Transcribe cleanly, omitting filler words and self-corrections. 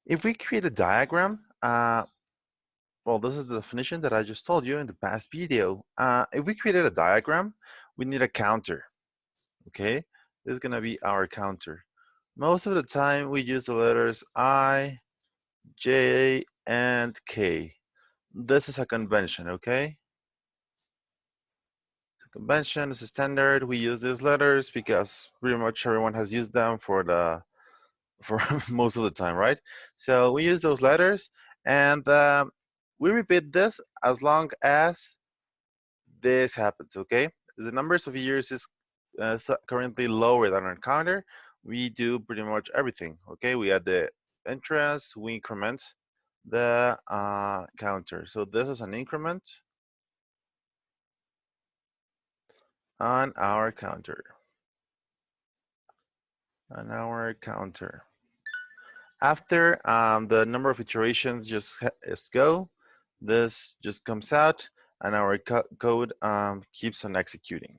If we create a diagram, well, this is the definition that I just told you in the past video. If we created a diagram, we need a counter, okay? This is gonna be our counter. Most of the time, we use the letters I, J, and K. This is a convention, okay? Convention is a standard. We use these letters because pretty much everyone has used them for most of the time, right? So we use those letters, and we repeat this as long as this happens, okay? As the numbers of years is currently lower than our counter, we do pretty much everything, okay? We add the interest, we increment the counter. So this is an increment on our counter. On our counter. After the number of iterations just go, this just comes out and our code keeps on executing.